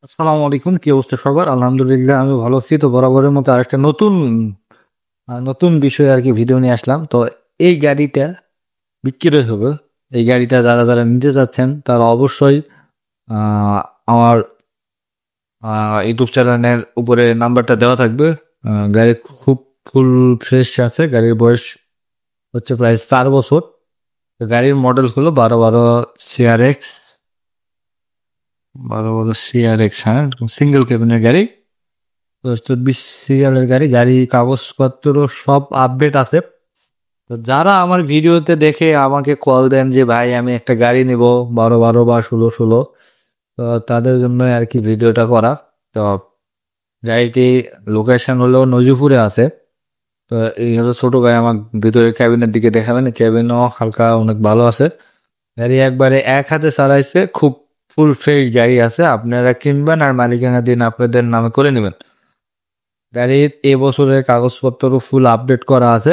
আসসালামু আলাইকুম, কি অবস্থা সবার? আলহামদুলিল্লাহ আমি ভালো আছি। তো বরাবরের মতো আরেকটা নতুন নতুন বিষয় আর কি ভিডিও নিয়ে আসলাম। তো এই গাড়িটা বিক্রি হবে। এই গাড়িটা যারা যারা নিতে চাচ্ছেন তারা অবশ্যই আহ, আমার ইউটিউব চ্যানেলের উপরে নাম্বারটা দেওয়া থাকবে। গাড়ি খুব ফুল ফ্রেশ আছে। গাড়ির বয়স হচ্ছে প্রায় 4 বছর। তো গাড়ির মডেল হলো 12 সিআরএক্স। 12 সিআরএক্স, হ্যাঁ, সিঙ্গেল কেবিনের গাড়ি। তো 24 সিরিয়ালের গাড়ি। গাড়ি কাগজপত্র সব আপডেট আছে। তো যারা আমার ভিডিওতে দেখে আমাকে কল দেন যে ভাই আমি একটা গাড়ি নিব 12 বা 16, তো তাদের জন্য আর কি ভিডিওটা করা। তো গাড়িটি লোকেশন হলো নজিপুরে আছে। তো এই হলো ছোট ভাই, আমার ভিতরের ক্যাবিনের দিকে দেখাবেন। ক্যাবিনও হালকা অনেক ভালো আছে। গাড়ি একবারে এক হাতে চালাইছে, খুব ফুল ফ্রেশ গাড়ি আছে। আপনারা কিনবেন আর মালিকানা দিন আপনাদের নামে করে নেবেন। গাড়ির এবছরের কাগজপত্র ফুল আপডেট করা আছে।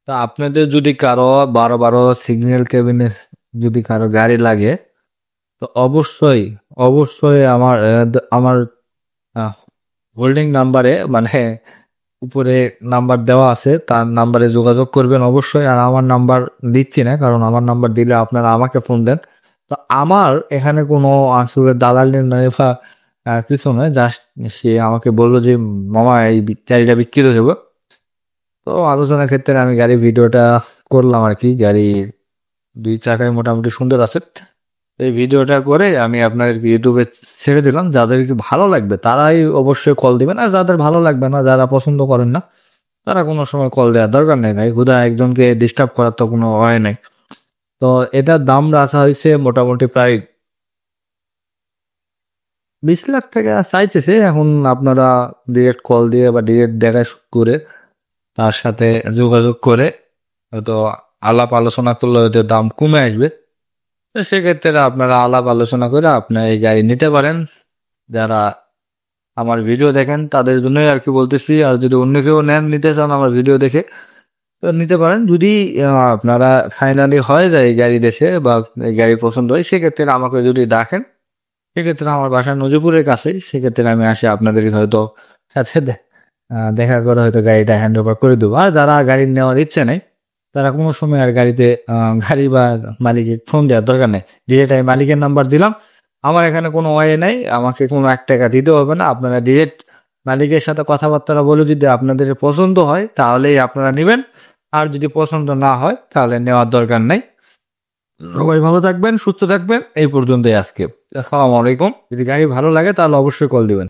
তো আপনাদের যদি কারো 12 সিগন্যাল কেবিনে যদি কারো গাড়ি লাগে, তো অবশ্যই অবশ্যই আমার হোল্ডিং নাম্বারে, মানে উপরে নাম্বার দেওয়া আছে, তার নাম্বারে যোগাযোগ করবেন অবশ্যই। আর আমার নাম্বার দিচ্ছি না, কারণ আমার নাম্বার দিলে আপনারা আমাকে ফোন দেন। তো আমার এখানে কোনো আসলে দালালি নয় বা কিছু নয়। জাস্ট সে আমাকে বললো যে মামা এই গাড়িটা বিক্রি হয়ে যাবে। তো আলোচনার ক্ষেত্রে আমি গাড়ি ভিডিওটা করলাম আর কি। গাড়ি দুই চাকায় মোটামুটি সুন্দর আছে। এই ভিডিওটা করে আমি আপনার ইউটিউবে ছেড়ে দিলাম। যাদের কি ভালো লাগবে তারাই অবশ্যই কল দিবেন, আর যাদের ভালো লাগবে না, যারা পছন্দ করেন না, তারা কোনো সময় কল দেওয়ার দরকার নেই ভাই। হুদা একজনকে ডিস্টার্ব করার তো কোনো হয় নাই। তো এটার দাম রাখা হয়েছে মোটামুটি প্রায় 20 লাখ টাকা চাইতেছে। এখন আপনারা ডিরেক্ট কল দিয়ে বা ডিরেক্ট দেখা করে তার সাথে যোগাযোগ করে হয়তো আলাপ আলোচনা করলে হয়তো দাম কমে আসবে। তো সেক্ষেত্রে আপনারা আলাপ আলোচনা করে আপনার এই গাড়ি নিতে পারেন। যারা আমার ভিডিও দেখেন তাদের জন্যই আর কি বলতেছি। আর যদি অন্য কেউ নেন, নিতে চান আমার ভিডিও দেখে, তো নিতে পারেন। যদি আপনারা ফাইনালি হয় যায় এই গাড়ি দেশে বা এই গাড়ি পছন্দ হয়, সেক্ষেত্রে আমাকে যদি ডাকেন, সেক্ষেত্রে আমার বাসা নজিপুরের কাছেই, সেক্ষেত্রে আমি আসে আপনাদের হয়তো সাথে দেখা করে হয়তো গাড়িটা হ্যান্ড ওভার করে দেবো। আর যারা গাড়ি নেওয়ার ইচ্ছে নেই, তারা কোনো সময় আর গাড়িতে গাড়ি বা মালিকের ফোন দেওয়ার দরকার নেই। ডিরেক্ট আমি মালিকের নাম্বার দিলাম। আমার এখানে কোনো ওয়ে নাই, আমাকে কোনো 1 টাকা দিতে হবে না। আপনারা ডিরেক্ট মালিকের সাথে কথাবার্তা বলে যদি আপনাদের পছন্দ হয় তাহলেই আপনারা নেবেন। আর যদি পছন্দ না হয় তাহলে নেওয়ার দরকার নেই। সবাই ভালো থাকবেন, সুস্থ থাকবেন। এই পর্যন্তই আজকে। আসসালামু আলাইকুম। যদি গাড়ি ভালো লাগে তাহলে অবশ্যই কল দিবেন।